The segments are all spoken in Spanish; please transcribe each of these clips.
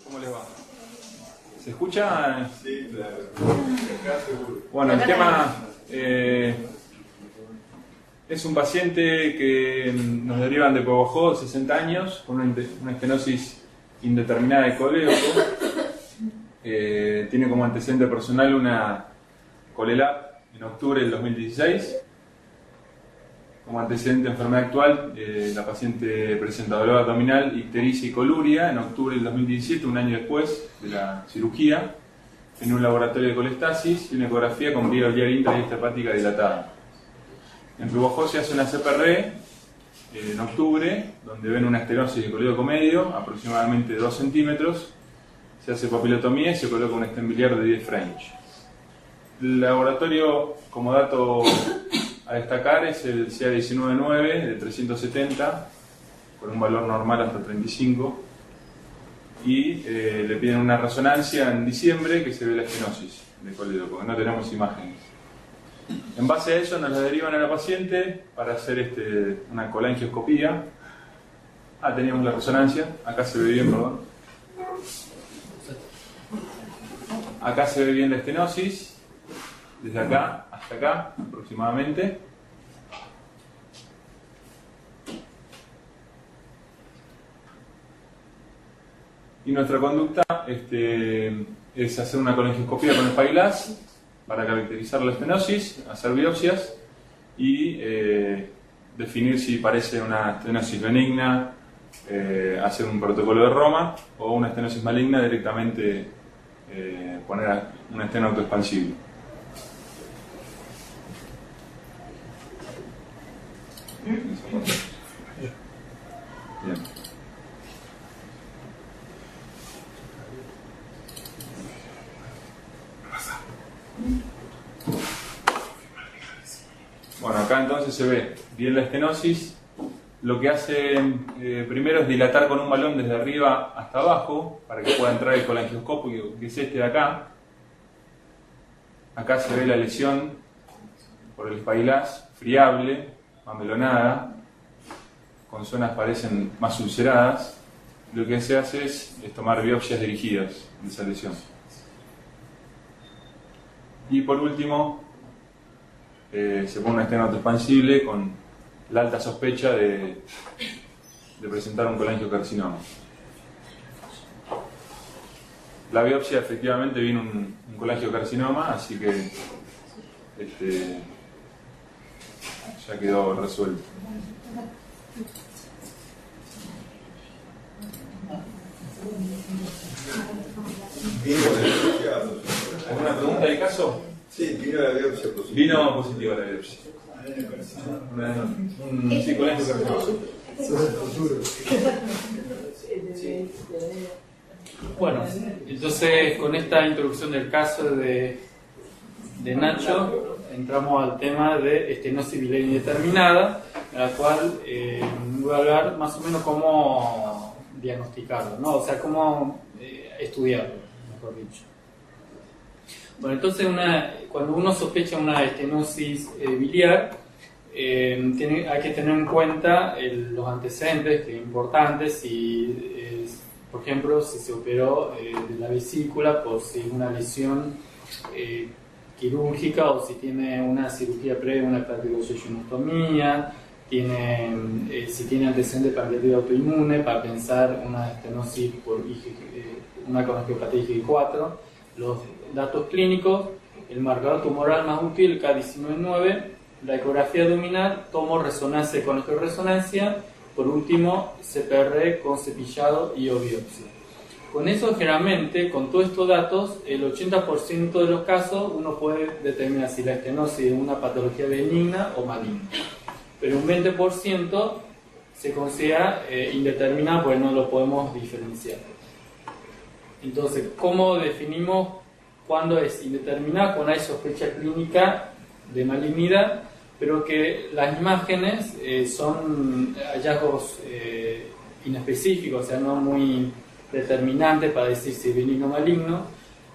¿Cómo les va? ¿Se escucha? Sí, claro. Acá seguro. Bueno, el tema es un paciente que nos derivan de Pobojó, 60 años, con una estenosis indeterminada de colédoco. Tiene como antecedente personal una Colelab en octubre del 2016. Como antecedente de enfermedad actual, la paciente presenta dolor abdominal, ictericia y coluria en octubre del 2017, un año después de la cirugía, en un laboratorio de colestasis y una ecografía con vía biliar intra y extrahepática dilatada. En Pobojó se hace una CPR en octubre, donde ven una estenosis de colédoco medio, aproximadamente 2 centímetros, se hace papilotomía y se coloca un stent biliar de 10 French. El laboratorio, como dato a destacar, es el CA199 de 370, con un valor normal hasta 35, y le piden una resonancia en diciembre que se ve la estenosis de colédoco, no tenemos imágenes. En base a eso nos la derivan a la paciente para hacer una colangioscopía. Teníamos la resonancia, acá se ve bien, perdón. Acá se ve bien la estenosis, desde acá hasta acá aproximadamente. Y nuestra conducta es hacer una colangioscopía con Spyglass para caracterizar la estenosis, hacer biopsias y definir si parece una estenosis benigna, hacer un protocolo de Roma, o una estenosis maligna, directamente poner un esteno autoexpansible. Bien. Bueno, acá entonces se ve bien la estenosis. Lo que hacen primero es dilatar con un balón desde arriba hasta abajo para que pueda entrar el colangioscopio, que es este de acá. Acá se ve la lesión por el Spyglass, friable, amelonada, con zonas parecen más ulceradas. Lo que se hace es tomar biopsias dirigidas de esa lesión. Y por último, se pone un esteno autoexpansible con la alta sospecha de presentar un colangiocarcinoma. La biopsia efectivamente vino un colangiocarcinoma, así que ya quedó resuelto. ¿Alguna pregunta del caso? Sí, vino la biopsia positiva. Vino positiva la biopsia. Sí, colangiocarcinoma. Bueno, entonces con esta introducción del caso de Nacho, entramos al tema de estenosis biliar indeterminada, en la cual voy a hablar más o menos cómo diagnosticarlo, ¿no? O sea, cómo estudiarlo, mejor dicho. Bueno, entonces cuando uno sospecha una estenosis biliar, hay que tener en cuenta los antecedentes, que es importante, por ejemplo, si se operó de la vesícula por si una lesión quirúrgica, o si tiene una cirugía previa, una hepatoyeyunostomía, si tiene antecedente pancreatitis autoinmune, para pensar una estenosis por una colangiopatía IgG4. Los datos clínicos, el marcador tumoral más útil, el K19-9, la ecografía abdominal, tomo resonancia con resonancia, por último CPR con cepillado y o biopsia. Con eso, generalmente, con todos estos datos, el 80% de los casos uno puede determinar si la estenosis es una patología benigna o maligna. Pero un 20% se considera indeterminado porque no lo podemos diferenciar. Entonces, ¿cómo definimos cuándo es indeterminada? Cuando hay sospecha clínica de malignidad, pero que las imágenes son hallazgos inespecíficos, o sea, no muy determinantes para decir si es benigno o maligno,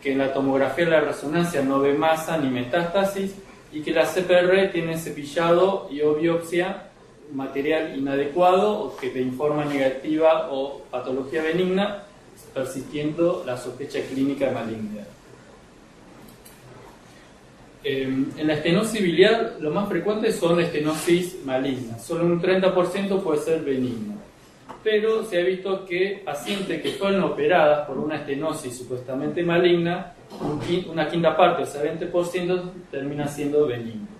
que en la tomografía de la resonancia no ve masa ni metástasis, y que la CPR tiene cepillado y o biopsia material inadecuado, o que de forma negativa o patología benigna, persistiendo la sospecha clínica de malignidad. En la estenosis biliar lo más frecuente son estenosis malignas, solo un 30% puede ser benigno, pero se ha visto que pacientes que fueron operadas por una estenosis supuestamente maligna, una quinta parte, o sea 20%, termina siendo benigno.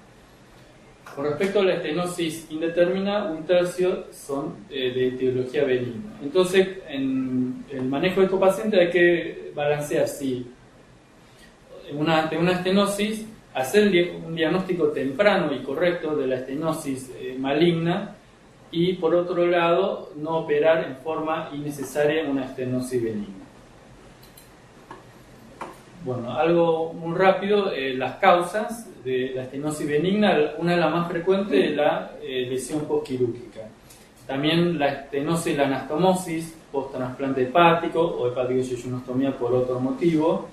Con respecto a la estenosis indeterminada, un tercio son de etiología benigna. Entonces, en el manejo de estos pacientes hay que balancear si ante una estenosis hacer un diagnóstico temprano y correcto de la estenosis maligna y, por otro lado, no operar en forma innecesaria una estenosis benigna. Bueno, algo muy rápido, las causas de la estenosis benigna, una de las más frecuentes es la lesión postquirúrgica. También la estenosis, la anastomosis, post-trasplante hepático o hepático-yeyunostomía por otro motivo.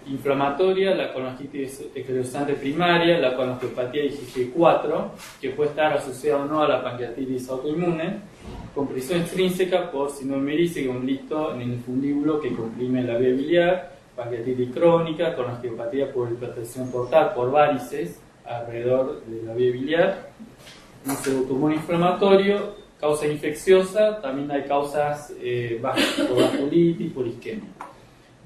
Inflamatoria, la colangitis esclerosante primaria, la colangiopatía IgG4, que puede estar asociada o no a la pancreatitis autoinmune. Compresión extrínseca por síndrome merística, un listo en el fundíbulo que comprime la vía biliar. Pancreatitis crónica, colangiopatía por hipertensión portal, por varices alrededor de la vía biliar. Un pseudotumor inflamatorio, causa infecciosa, también hay causas por vasculitis, por isquemia.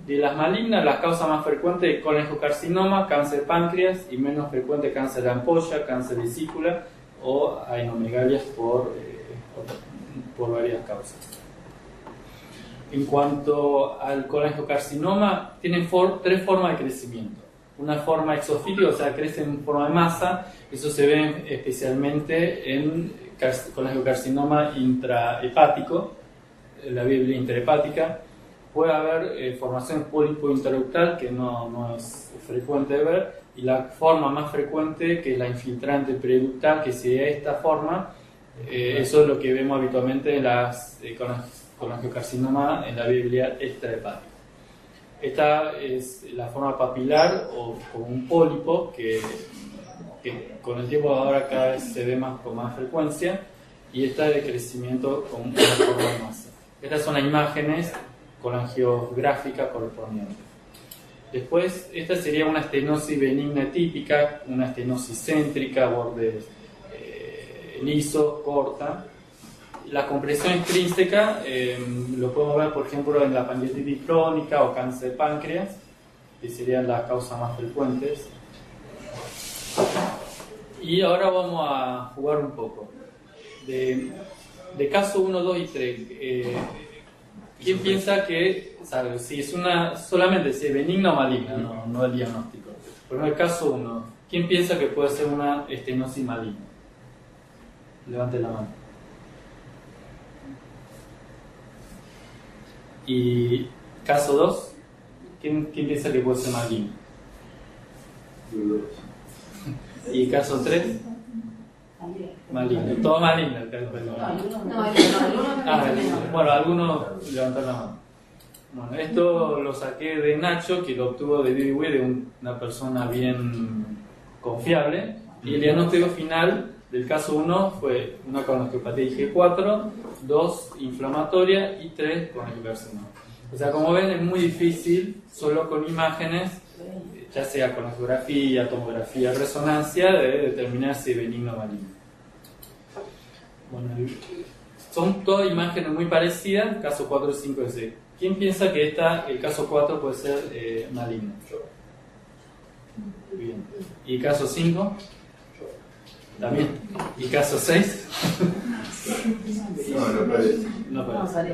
De las malignas, las causas más frecuentes es colangiocarcinoma, cáncer de páncreas, y menos frecuente cáncer de ampolla, cáncer de vesícula o adenomegalias por varias causas. En cuanto al colangiocarcinoma, tienen tres formas de crecimiento. Una forma exofítica, o sea, crece en forma de masa. Eso se ve especialmente en colangiocarcinoma intrahepático, la vía intrahepática. Puede haber formación pólipo intraductal, que no es frecuente de ver, y la forma más frecuente, que es la infiltrante periductal, que si de esta forma, eso es lo que vemos habitualmente en las colangiocarcinoma en la vía biliar extrahepática. Esta es la forma papilar o con un pólipo que con el tiempo ahora cada vez se ve con más frecuencia, y esta es de crecimiento con una forma de masa. Estas son las imágenes colangiográficas correspondientes. Después, esta sería una estenosis benigna típica, una estenosis céntrica, borde liso, corta. La compresión extrínseca lo podemos ver, por ejemplo, en la pancreatitis crónica o cáncer de páncreas, que serían las causas más frecuentes. Y ahora vamos a jugar un poco. De caso 1, 2 y 3, ¿quién piensa que, sabe, si es solamente si es benigna o maligna, no el diagnóstico? Por ejemplo, el caso 1, ¿quién piensa que puede ser una estenosis maligna? Levante la mano. Y caso 2, ¿quién piensa que puede ser maligno? Y caso 3, maligno. Todo maligno. Bueno, algunos levantaron la mano. Bueno, esto lo saqué de Nacho, que lo obtuvo de BBW, de una persona bien confiable. Y el diagnóstico final del caso 1 fue una colangiopatía IG4, 2 inflamatoria y 3 colangiocarcinoma. O sea, como ven, es muy difícil, solo con imágenes, ya sea con ecografía, tomografía, resonancia, de determinar si es benigno o maligno. Bueno, son todas imágenes muy parecidas, caso 4, 5 y 6. ¿Quién piensa que el caso 4 puede ser maligno? Bien. ¿Y caso 5? También. ¿Y caso 6? No parece.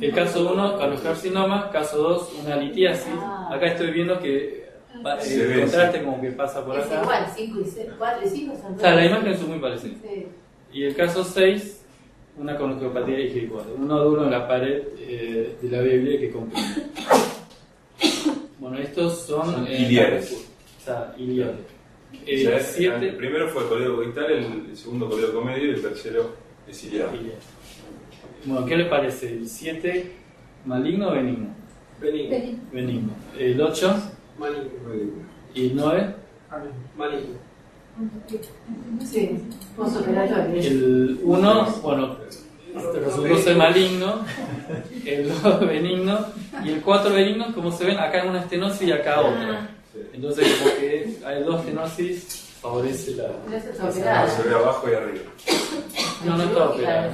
El caso 1, carcinoma. Caso 2, una litiasis. Acá estoy viendo que el contraste como que pasa por acá. Es igual, 5 y 6, 4 y 5 son. O sea, las imágenes son muy parecidas. Sí. Y el caso 6, una colangiopatía IG4, un nódulo en la pared de la vía biliar que comprime. Bueno, estos son iliares. O sea, iliares. El primero fue colédoco distal, el segundo colédoco medio y el tercero es iliar. Bueno, ¿qué les parece? ¿El 7 maligno o benigno? Benigno. ¿El 8? Maligno. ¿Y el 9? Sí, postoperatorio. El 1, bueno, resultó ser maligno, el 2 benigno, y el 4 benigno, como se ven, acá hay una estenosis y acá otra. Entonces, como que hay 2 estenosis, favorece la... Se ve abajo y arriba. No está operado.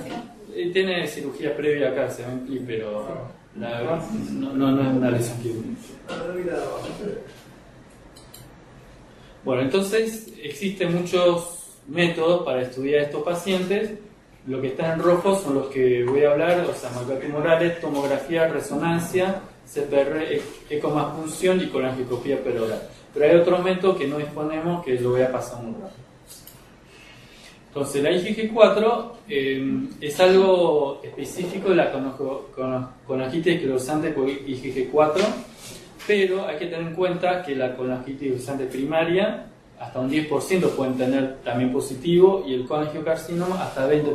Tiene cirugía previa acá, se ve en clip, pero no es una lesión quirúrgica. Bueno, entonces existen muchos métodos para estudiar estos pacientes. Lo que está en rojo son los que voy a hablar, o sea, marcas tumorales, tomografía, resonancia, CPR, ecomapunción y colangioscopía peroral. Pero hay otro método que no disponemos, que lo voy a pasar un rato. Entonces, la IgG4 es algo específico de la colangitis esclerosante por IgG4, pero hay que tener en cuenta que la colangitis esclerosante primaria, hasta un 10% pueden tener también positivo, y el colangiocarcinoma hasta 20%.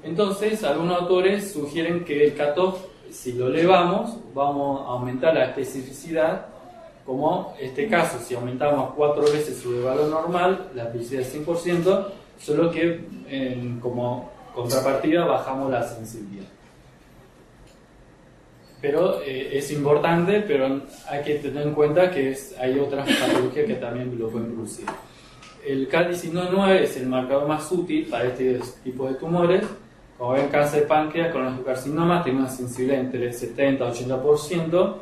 Entonces, algunos autores sugieren que el cutoff, si lo elevamos, vamos a aumentar la especificidad, como este caso, si aumentamos 4 veces sobre el valor normal, la especificidad es 100%, solo que como contrapartida bajamos la sensibilidad. Pero es importante, pero hay que tener en cuenta que hay otras patologías que también lo pueden producir. El CAL19 es el marcador más útil para este tipo de tumores. Como ven, cáncer de páncreas con los carcinomas tiene una sensibilidad entre 70 y 80%.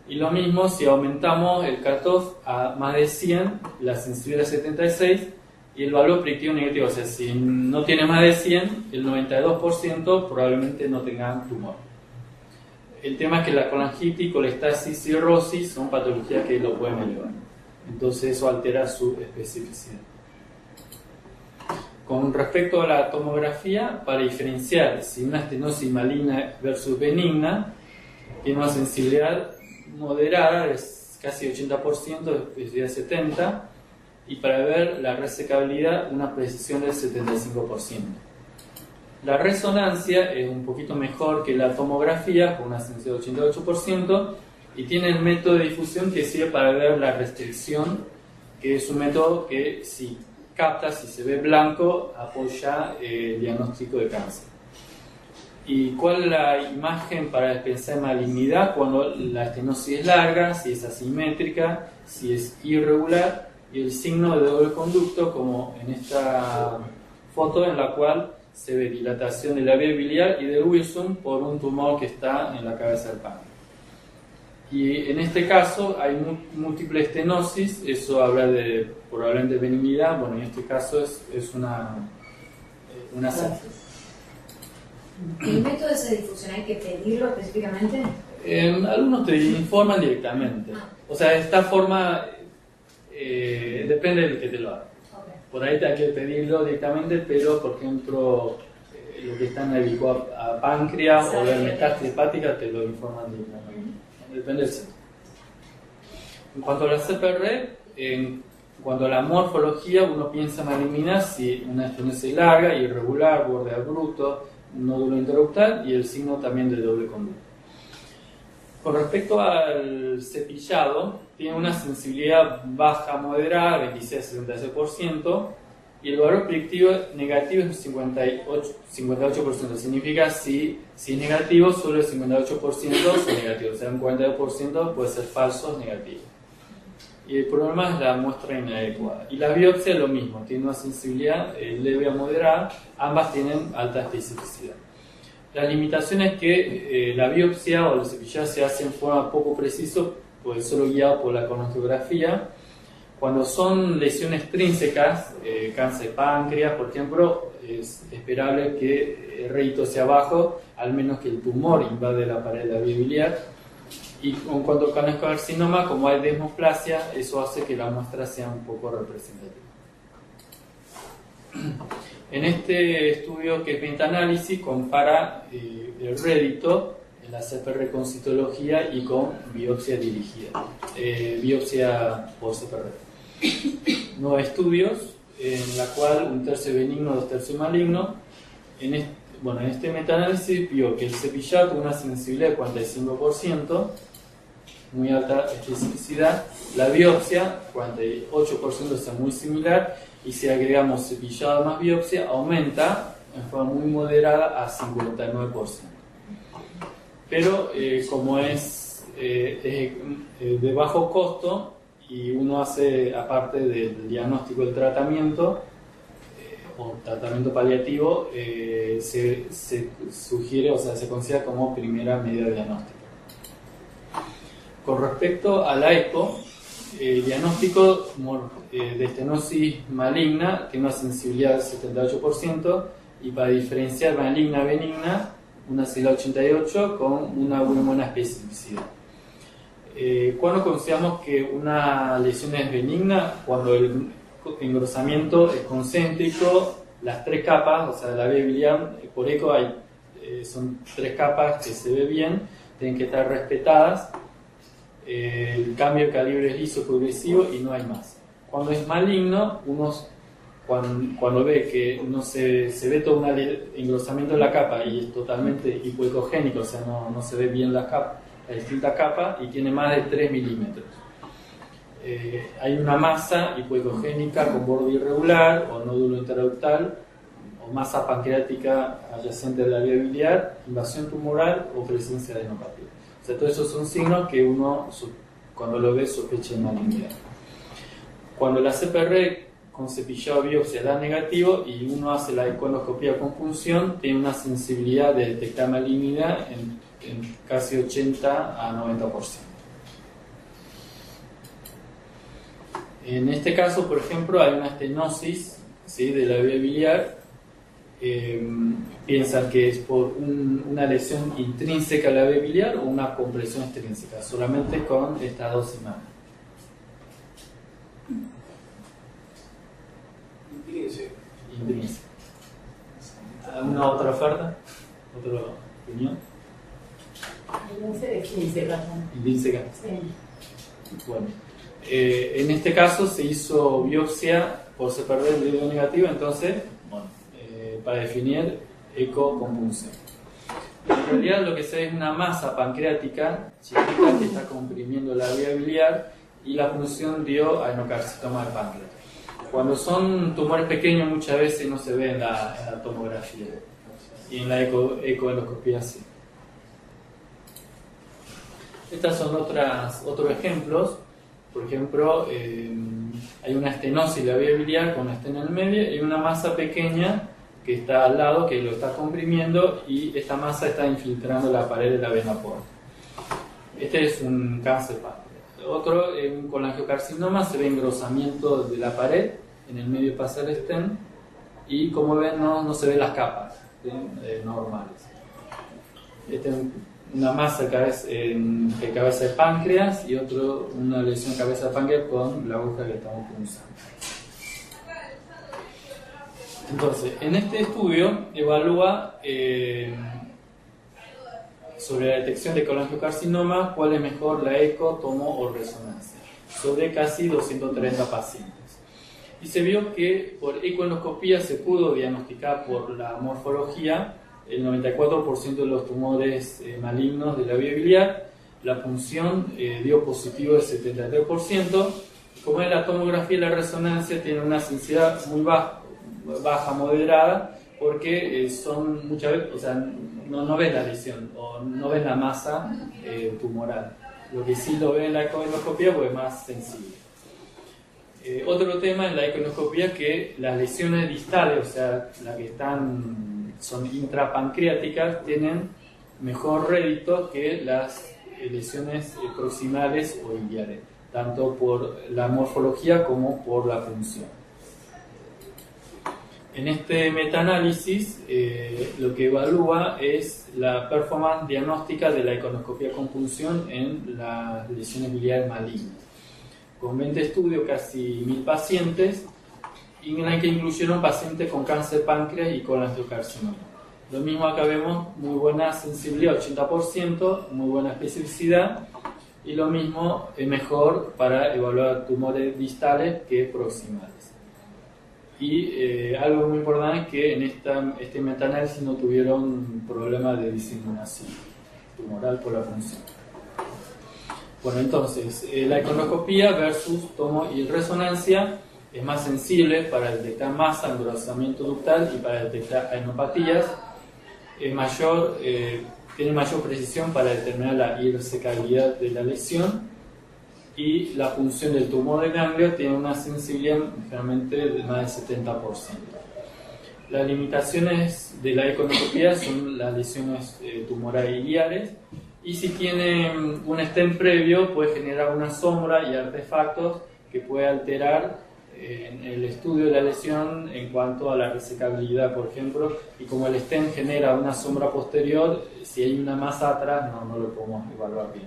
Y lo mismo si aumentamos el cutoff a más de 100, la sensibilidad es 76 y el valor predictivo negativo. O sea, si no tiene más de 100, el 92% probablemente no tengan tumor. El tema es que la colangitis, colestasis y cirrosis son patologías que lo pueden elevar. Entonces eso altera su especificidad. Con respecto a la tomografía, para diferenciar si una estenosis maligna versus benigna, tiene una sensibilidad moderada, es casi 80%, especificidad 70%, y para ver la resecabilidad, una precisión del 75%. La resonancia es un poquito mejor que la tomografía, con una sensibilidad de 88%, y tiene el método de difusión que sirve para ver la restricción, que es un método que si capta, si se ve blanco, apoya el diagnóstico de cáncer. ¿Y cuál es la imagen para pensar en malignidad? Cuando la estenosis es larga, si es asimétrica, si es irregular, y el signo de doble conducto, como en esta foto en la cual se ve dilatación de la vía biliar y de Wilson por un tumor que está en la cabeza del páncreas. Y en este caso hay múltiple estenosis, eso habla de probablemente benignidad. Bueno, en este caso es una sepsis. ¿El método de esa difusión hay que pedirlo específicamente? Algunos te informan directamente. O sea, esta forma depende del que te lo haga. Okay. Por ahí te hay que pedirlo directamente, pero por ejemplo, lo que está en el a páncreas o la metástasis hepática te lo informan directamente. Depende del centro. En cuanto a la CPR, en cuanto a la morfología, uno piensa en malignidad si una estenosis larga, irregular, borde abrupto, nódulo interruptal y el signo también de doble conducto. Con respecto al cepillado, tiene una sensibilidad baja moderada, 26-76%, y el valor predictivo negativo es 58%. Significa si es negativo, solo el 58% son negativos, o sea, un 42% puede ser falsos negativos. Y el problema es la muestra inadecuada. Y la biopsia es lo mismo, tiene una sensibilidad leve a moderada, ambas tienen alta especificidad. La limitación es que la biopsia o el cepillado se hace en forma poco precisa, pues solo guiado por la colonoscopia. Cuando son lesiones extrínsecas, cáncer de páncreas, por ejemplo, es esperable que el rédito sea bajo, al menos que el tumor invade la pared de la vía biliar. Y en cuanto al carcinoma, como hay desmoplasia, eso hace que la muestra sea un poco representativa. En este estudio que es metaanálisis compara el rédito en la CPR con citología y con biopsia dirigida, biopsia por CPR. 9 estudios, en la cual un tercio benigno, 2 tercios maligno. En este metaanálisis vio que el cepillado tuvo una sensibilidad de 45%, muy alta especificidad. La biopsia, 48%, es muy similar. Y si agregamos cepillado más biopsia, aumenta en forma muy moderada a 59%. Pero como es de bajo costo y uno hace, aparte del diagnóstico del tratamiento o tratamiento paliativo, se sugiere, o sea, se considera como primera medida diagnóstica. Con respecto a la ECO, el diagnóstico de estenosis maligna tiene una sensibilidad del 78% y para diferenciar maligna benigna, una sensibilidad 88 con una muy buena especificidad. ¿Cuándo consideramos que una lesión es benigna? Cuando el engrosamiento es concéntrico, las tres capas, o sea, la vía biliar, por eco son tres capas que se ve bien, tienen que estar respetadas. El cambio de calibre es liso progresivo y no hay más. Cuando es maligno, cuando ve que no se ve todo un engrosamiento de la capa y es totalmente hipoecogénico, o sea, no se ve bien la distinta capa y tiene más de 3 milímetros. Hay una masa hipoecogénica con borde irregular o nódulo interductal o masa pancreática adyacente a la vía biliar, invasión tumoral o presencia de adenopatía. O sea, todos esos son signos que uno, cuando lo ve, sospecha de malignidad. Cuando la CPR con cepillado biopsia da negativo y uno hace la econoscopía con punción, tiene una sensibilidad de detectar malignidad en casi 80 a 90%. En este caso, por ejemplo, hay una estenosis, ¿sí?, de la vía biliar. Piensan que es por una lesión intrínseca a la vía biliar o una compresión extrínseca, solamente con estas dos imágenes. Intrínseca. ¿Alguna otra oferta? ¿Otra opinión? Intrínseca. Sí. Bueno, en este caso se hizo biopsia por CPR del dedo negativo, entonces, bueno, para definir eco con punción. En realidad lo que se ve es una masa pancreática chiquita que está comprimiendo la vía biliar y la punción dio adenocarcinoma de páncreas. Cuando son tumores pequeños muchas veces no se ve en la tomografía y en la ecoendoscopía sí. Estas son otros ejemplos. Por ejemplo, hay una estenosis de la vía biliar con una estena en el medio y una masa pequeña que está al lado, que lo está comprimiendo y esta masa está infiltrando la pared de la vena porta. Este es un cáncer páncreas. Otro, un colangiocarcinoma, se ve engrosamiento de la pared, en el medio pasa el stent y como ven no se ven las capas normales. Este es una masa de cabeza de páncreas y otro, una lesión de cabeza de páncreas con la aguja que estamos punzando. Entonces, en este estudio evalúa sobre la detección de colangiocarcinoma cuál es mejor, la eco, tomo o resonancia, sobre casi 230 pacientes. Y se vio que por ecoendoscopía se pudo diagnosticar por la morfología el 94% de los tumores malignos de la vía biliar. La punción dio positivo del 73%. Como en la tomografía y la resonancia tiene una sensibilidad muy baja, moderada, porque son muchas veces, o sea, no ves la lesión o no ves la masa tumoral. Lo que sí lo ve en la ecoendoscopía pues es más sensible. Otro tema en la ecoendoscopía es que las lesiones distales, o sea, las que son intrapancreáticas, tienen mejor rédito que las lesiones proximales o iliares, tanto por la morfología como por la punción. En este metaanálisis lo que evalúa es la performance diagnóstica de la ecoendoscopía con punción en las lesiones biliares malignas. Con 20 estudios, casi 1000 pacientes, en la que incluyeron pacientes con cáncer de páncreas y colangiocarcinoma. Lo mismo acá vemos, muy buena sensibilidad, 80%, muy buena especificidad, y lo mismo es mejor para evaluar tumores distales que proximales. Y algo muy importante es que en este metaanálisis no tuvieron problemas de diseminación tumoral por la punción. Bueno, entonces, la ecoendoscopía versus tomo y resonancia. es más sensible para detectar masa, engrosamiento ductal y para detectar adenopatías, tiene mayor precisión para determinar la irresecabilidad de la lesión, y la punción del tumor de ganglio tiene una sensibilidad generalmente de más del 70%. Las limitaciones de la econoscopía son las lesiones tumorales iliares, y si tiene un stent previo puede generar una sombra y artefactos que puede alterar en el estudio de la lesión en cuanto a la resecabilidad, por ejemplo, y como el stent genera una sombra posterior, si hay una masa atrás no lo podemos evaluar bien.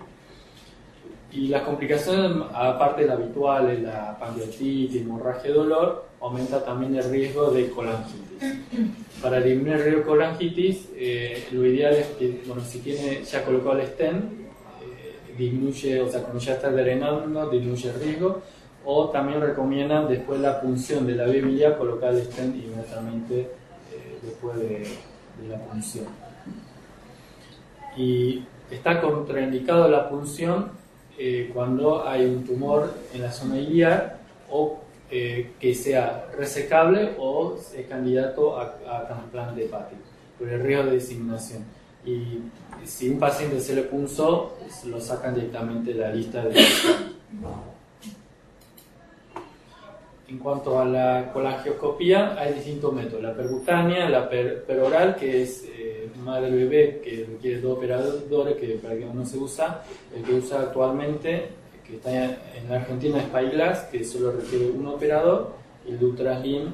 Y las complicaciones, aparte de las habituales, la pancreatitis, hemorragia, dolor, aumenta también el riesgo de colangitis. Para disminuir el riesgo de colangitis, lo ideal es que, bueno, si tiene ya colocado el stent, disminuye, o sea, cuando ya está drenando, disminuye el riesgo, o también recomiendan después la punción de la vía biliar colocar el stent inmediatamente después de la punción. Y está contraindicado la punción cuando hay un tumor en la zona iliar o que sea resecable o es candidato a trasplante hepático por el riesgo de diseminación. Y si un paciente se le punzó, lo sacan directamente de la lista de En cuanto a la colangioscopía, hay distintos métodos: la percutánea, la peroral, que es madre bebé, que requiere 2 operadores, que para que no se usa. El que usa actualmente, que está en la Argentina, es Spyglass, que solo requiere 1 operador, y el Ultraslim,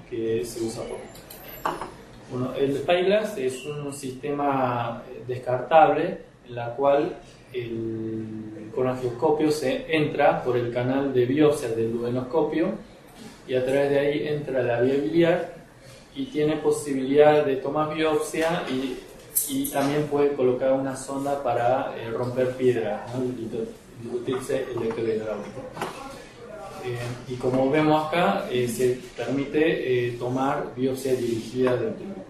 que se usa poco. Bueno, el Spyglass es un sistema descartable en la cual el colangioscopio se entra por el canal de biopsia del duodenoscopio y a través de ahí entra la vía biliar y tiene posibilidad de tomar biopsia y también puede colocar una sonda para romper piedra, ¿no? Dilutirse electrohidráulico. Y como vemos acá, se permite tomar biopsia dirigida del tumor.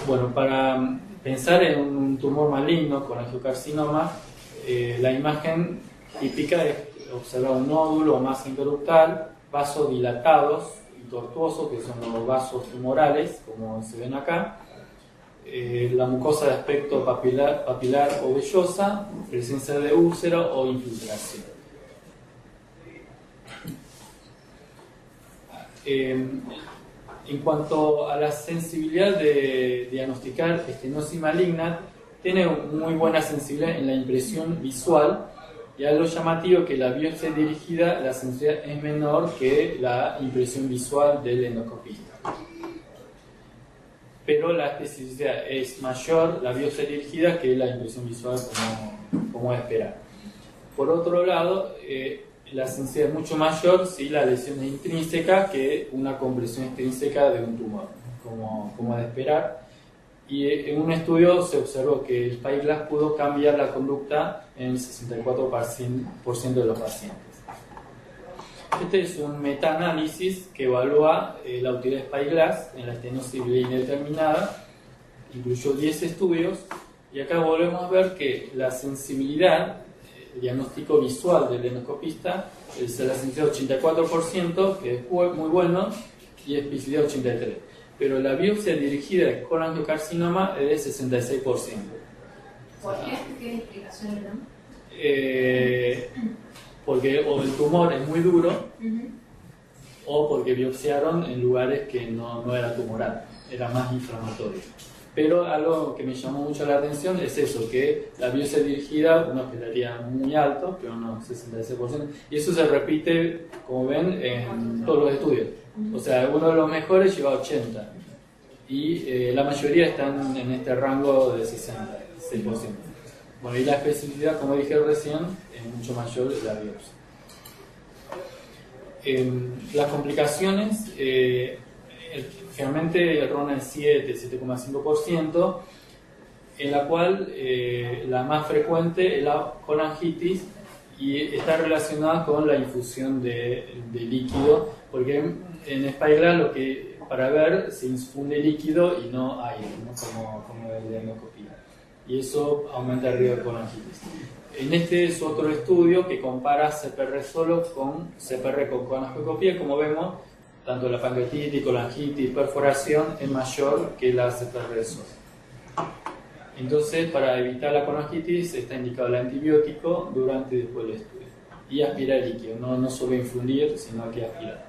Bueno, para pensar en un tumor maligno con angiocarcinoma, la imagen típica es observar un nódulo o masa interductal, vasos dilatados y tortuosos, que son los vasos tumorales, como se ven acá, la mucosa de aspecto papilar o vellosa, presencia de úlcera o infiltración. En cuanto a la sensibilidad de diagnosticar estenosis maligna, tiene muy buena sensibilidad en la impresión visual, y algo llamativo que la biopsia dirigida, la sensibilidad es menor que la impresión visual del endoscopista. Pero la especificidad es mayor, la biopsia dirigida, que la impresión visual, como es esperar. Por otro lado, la sensibilidad es mucho mayor si la lesión es intrínseca que una compresión extrínseca de un tumor, como es de esperar. Y en un estudio se observó que el Spyglass pudo cambiar la conducta en el 64% de los pacientes. Este es un metaanálisis que evalúa la utilidad de Spyglass en la estenosis indeterminada. Incluyó 10 estudios y acá volvemos a ver que la sensibilidad, el diagnóstico visual del endoscopista, es la sensibilidad 84%, que es muy bueno, y especificidad 83%. Pero la biopsia dirigida de colangiocarcinoma es de 66%. ¿Por qué? ¿Qué explicación le dan? Porque o el tumor es muy duro, o porque biopsiaron en lugares que no era tumoral, era más inflamatorio. Pero algo que me llamó mucho la atención es eso, que la biopsia dirigida uno esperaría muy alto, pero no, 66%, y eso se repite, como ven, en todos los estudios. O sea, uno de los mejores lleva 80, y la mayoría están en este rango de 66%. Bueno, y la especificidad, como dije recién, es mucho mayor de la biopsia. Las complicaciones generalmente rondan el 7,5%, en la cual la más frecuente es la colangitis y está relacionada con la infusión de líquido, porque en Spyglass para ver se infunde líquido y no aire, ¿no? como el de endoscopía. y eso aumenta el riesgo de colangitis. En este es otro estudio que compara CPR solo con CPR con colonoscopia. Como vemos, tanto la pancreatitis, colangitis, perforación es mayor que la CPR solo. Entonces, para evitar la colangitis está indicado el antibiótico durante y después del estudio. Y aspirar líquido, no solo infundir, sino que aspirar.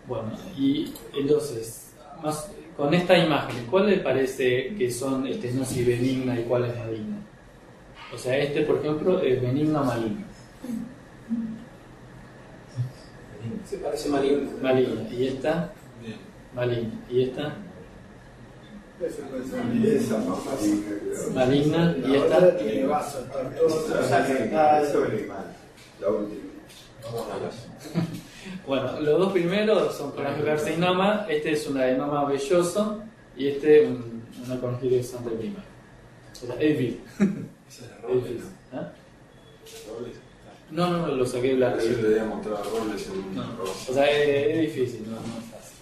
Bueno, y entonces, con esta imagen, ¿cuál le parece que son estenosis benigna y cuál es maligna? O sea, por ejemplo, es benigna o maligna. Se parece maligno. Maligna. ¿Y esta? Maligna. ¿Y esta? Esa más maligna. Maligna. ¿Y esta? Eso es mal. La última. Bueno, los dos primeros son colangiocarcinoma. Este es un adenoma velloso y este una colangitis de primaria. O sea, es vil. Es vil. ¿Ah? No, lo saqué de la Yo revista. le había mostrado a Robles No, o sea, es difícil, no es fácil.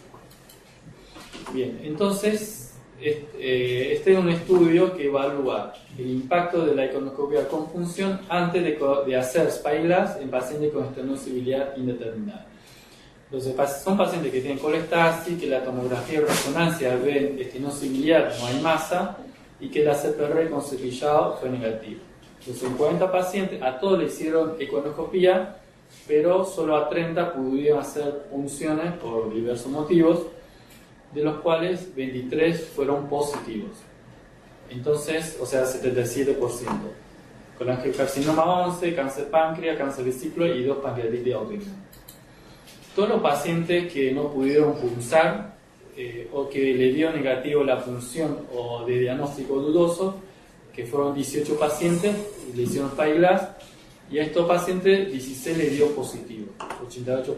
Bien, entonces, este es un estudio que evalúa el impacto de la iconoscopia con punción antes de hacer spyglass en pacientes con estenosis biliar indeterminada. Entonces, son pacientes que tienen colestasis, que la tomografía de resonancia ven estenosis biliar, no hay masa, y que la CPR con cepillado fue negativo. Entonces, en 40 pacientes, a todos le hicieron econoscopía, pero solo a 30 pudieron hacer punciones por diversos motivos, de los cuales 23 fueron positivos. Entonces, o sea, 77%. Colangiocarcinoma 11, cáncer páncreas, cáncer vesícula y 2 pancreatitis autoinmune. Todos los pacientes que no pudieron punzar o que le dio negativo la punción o de diagnóstico dudoso, que fueron 18 pacientes, le hicieron spyglass, y a estos pacientes 16 le dio positivo, 88%.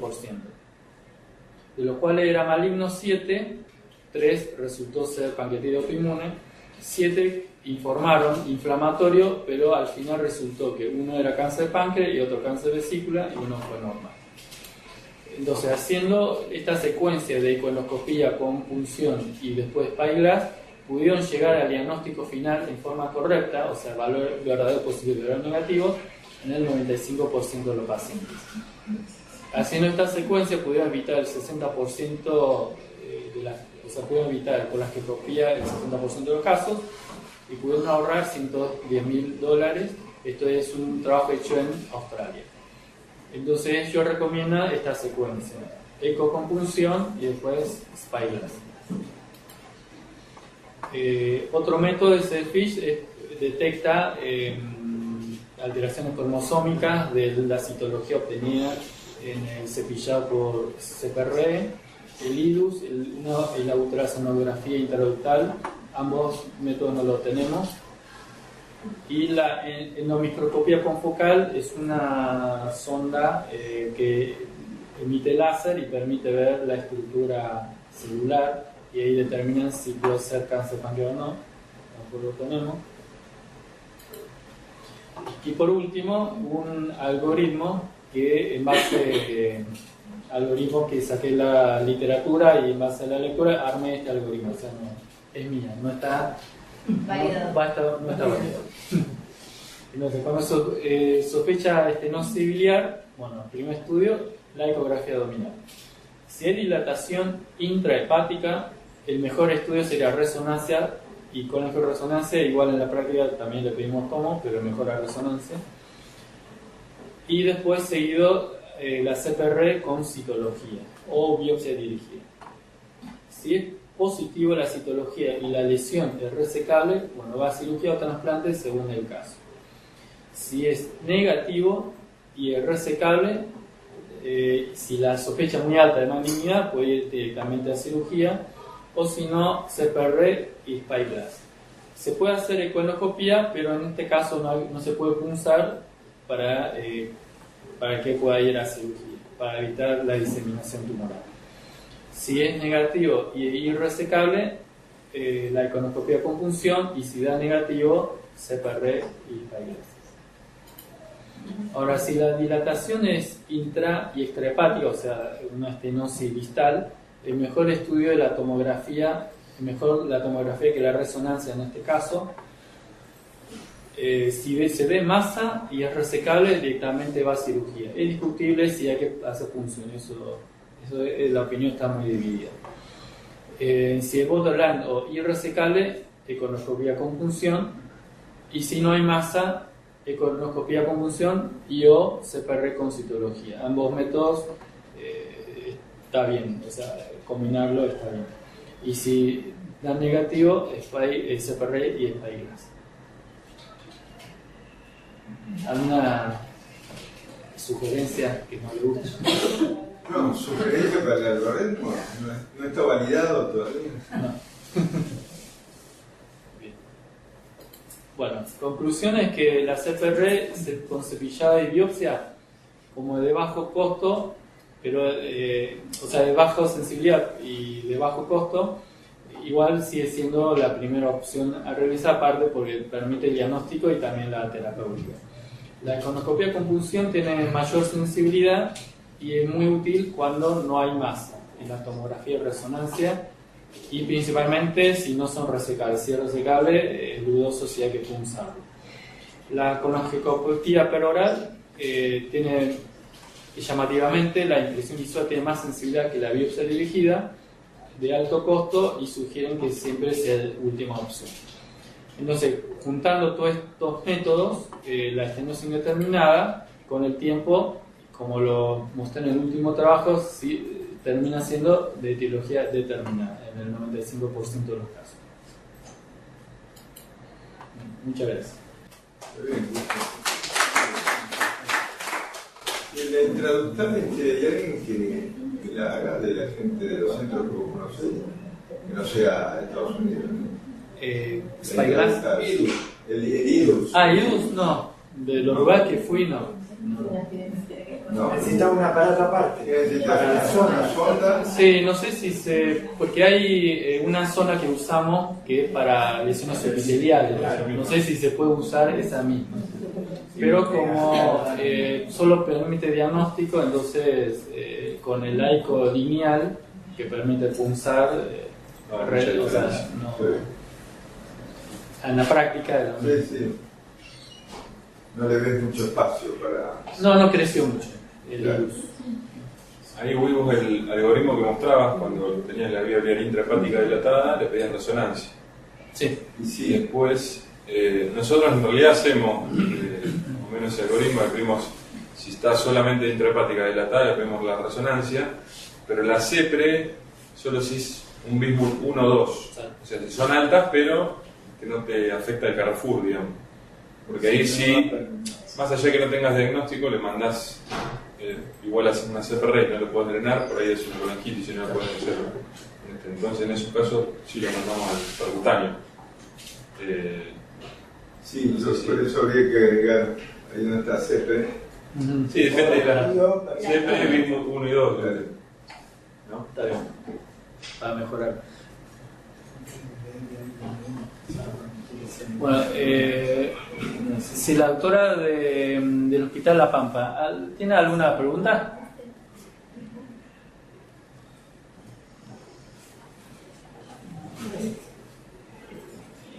De los cuales era maligno 7, 3 resultó ser pancreatitis autoinmune, 7 informaron inflamatorio, pero al final resultó que uno era cáncer páncreas y otro cáncer vesícula y uno fue normal. Entonces, haciendo esta secuencia de iconoscopía con punción y después spyglass, pudieron llegar al diagnóstico final en forma correcta, o sea, valor verdadero positivo y verdadero negativo, en el 95% de los pacientes. Haciendo esta secuencia pudieron evitar el 60% o sea, pudieron evitar colangiopatia el 60% de los casos y pudieron ahorrar $110,000. Esto es un trabajo hecho en Australia. Entonces yo recomiendo esta secuencia: eco con punción y después spyglass. Otro método de FISH detecta alteraciones cromosómicas de la citología obtenida en el cepillado por CPR, el IDUS, la ultrasonografía intraductal. Ambos métodos no los tenemos. Y la endomicroscopía confocal es una sonda que emite láser y permite ver la estructura celular, y ahí determinan si puede ser cáncer páncreas o no. Tampoco lo tenemos. Y por último, un algoritmo que en base algoritmo que saqué la literatura y en base a la lectura armé este algoritmo. O sea, no, es mía, no está validado. No está validado. Entonces, cuando sospecha estenosis biliar, bueno, primer estudio, la ecografía abdominal. Si hay dilatación intrahepática, el mejor estudio sería resonancia, y con la resonancia, igual en la práctica también le pedimos tomo, pero mejor la resonancia. Y después seguido la CPR con citología o biopsia dirigida. Si es positivo la citología y la lesión es resecable, bueno, va a cirugía o trasplante según el caso. Si es negativo y es resecable, si la sospecha es muy alta de malignidad, puede ir directamente a cirugía, o si no, CPR y spyglass. Se puede hacer econoscopía, pero en este caso no se puede punzar para que pueda ir a cirugía, para evitar la diseminación tumoral. Si es negativo y irresecable, la econoscopía con punción, y si da negativo, CPR y spyglass. Ahora, si la dilatación es intra y extrahepática, o sea, una estenosis distal, el mejor estudio es la tomografía mejor la tomografía que la resonancia en este caso. Si se ve masa y es resecable, directamente va a cirugía. Es discutible si hay que hacer punción, eso la opinión está muy dividida. Si es borderline o irresecable, econoscopía con punción, y si no hay masa, econoscopía con punción y o CPR con citología. Ambos métodos está bien, o sea, combinarlo está bien. Y si da negativo, CPR y Spyglass. ¿Alguna sugerencia que no le guste? No, sugerencia para el algoritmo no está validado todavía. No. Bien. Bueno, conclusión es que la CPR con cepillado y biopsia, como de bajo costo, pero o sea, de baja sensibilidad y de bajo costo, igual sigue siendo la primera opción a realizar, aparte porque permite el diagnóstico y también la terapéutica. La econoscopia con punción tiene mayor sensibilidad y es muy útil cuando no hay masa en la tomografía de resonancia, y principalmente si no son resecables. Si es resecable, es dudoso si hay que punzarlo. La colonoscopia peroral tiene, llamativamente, la impresión visual tiene más sensibilidad que la biopsia dirigida, de alto costo, y sugieren que siempre sea la última opción. Entonces, juntando todos estos métodos, la estenosis indeterminada, con el tiempo, como lo mostré en el último trabajo, sí, termina siendo de etiología determinada en el 95% de los casos. Muchas gracias. Y en el traductor hay alguien que la haga de la gente de los centros que vos conocés, que no sea Estados Unidos, ¿no? Spyglass. El IDUS. IDUS no. De los lugares que fui, no. No. Necesita un aparato aparte. Necesita una sonda. Sí, no sé si porque hay una zona que usamos que es para lesiones epiteliales. No sé si se puede usar esa misma. Pero como solo permite diagnóstico, entonces con el AICO lineal que permite punzar, o sea, en la práctica Sí. No le ves mucho espacio para... no creció mucho el Claro. virus. Ahí vimos el algoritmo que mostrabas cuando tenías la vía biliar intrahepática dilatada, le pedían resonancia. Sí. Y después, nosotros en realidad hacemos, más o menos el algoritmo, le pedimos, si está solamente intrahepática dilatada, le pedimos la resonancia, pero la CEPRE solo si es un Bismuth 1 o 2. O sea, son altas, pero que no te afecta el Carrefour, digamos. Porque ahí sí, más allá de que no tengas diagnóstico, le mandás, igual haces una CPR y no lo puedes drenar, por ahí es una bronquitis y no lo puedes hacer. Entonces, en esos casos, sí lo mandamos al percutáneo. Sí, por eso habría que agregar, ahí no está CP. Sí, depende de la CP, Bismuth 1 y 2. ¿No? Está bien. Para mejorar. Bueno, si la doctora del Hospital La Pampa, ¿tiene alguna pregunta?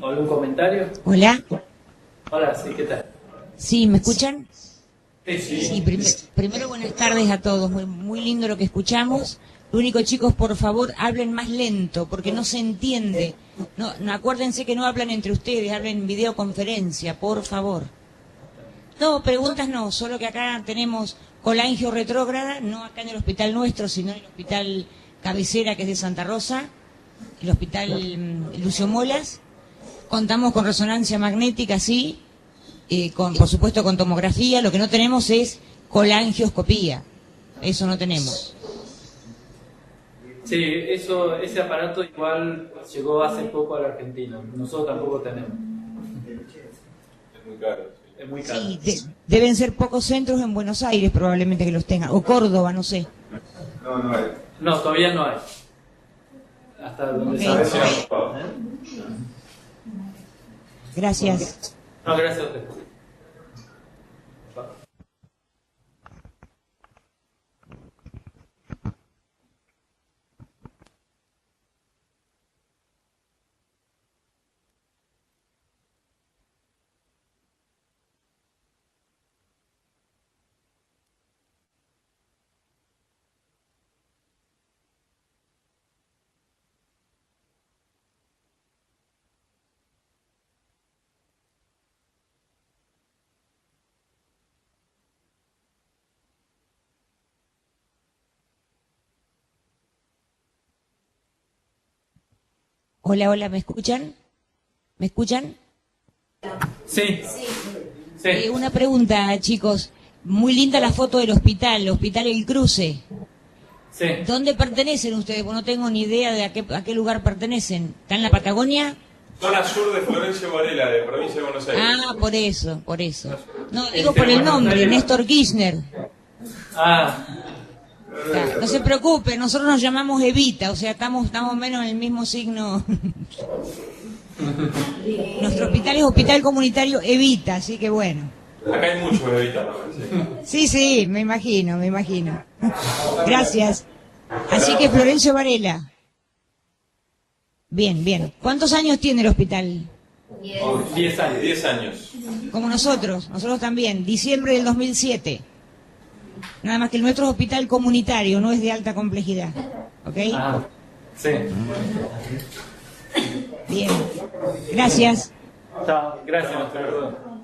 ¿O algún comentario? Hola. Hola, sí, ¿qué tal? Sí, ¿me escuchan? Sí. Sí, primero buenas tardes a todos. Muy lindo lo que escuchamos. Lo único, chicos, por favor, hablen más lento, porque no se entiende. No, acuérdense que no hablan entre ustedes, hablen en videoconferencia, por favor. No, preguntas no, solo que acá tenemos colangio retrógrada, no acá en el hospital nuestro, sino en el hospital cabecera, que es de Santa Rosa, el hospital Lucio Molas. Contamos con resonancia magnética, sí, por supuesto con tomografía. Lo que no tenemos es colangioscopía, eso no tenemos. Sí, ese aparato igual llegó hace poco a la Argentina. Nosotros tampoco tenemos. Es muy caro. Es muy caro. Sí, deben ser pocos centros en Buenos Aires probablemente que los tengan, o Córdoba, no sé. No hay. No, todavía no hay. Hasta donde Ok. sabemos. Gracias. No, gracias a usted. Hola, hola, ¿me escuchan? ¿Me escuchan? Sí, sí. Una pregunta, chicos. Muy linda la foto del hospital, Hospital El Cruce. Sí. ¿Dónde pertenecen ustedes? Pues no tengo ni idea de a qué lugar pertenecen. ¿Está en la Patagonia? Zona sur de Florencio Varela, de provincia de Buenos Aires. Ah, por eso. No, digo por el nombre, Néstor Kirchner. Ah, No se preocupe, nosotros nos llamamos Evita, o sea, estamos menos en el mismo signo. Nuestro hospital es Hospital Comunitario Evita, así que bueno. Acá hay muchos de Evita, ¿no? Sí, me imagino. Gracias. Así que Florencio Varela. Bien. ¿Cuántos años tiene el hospital? 10 años. 10 años. Como nosotros también, diciembre del 2007. Nada más que el nuestro es hospital comunitario, no es de alta complejidad. ¿Ok? Ah, sí. Bien. Gracias. Chao, gracias, hasta luego.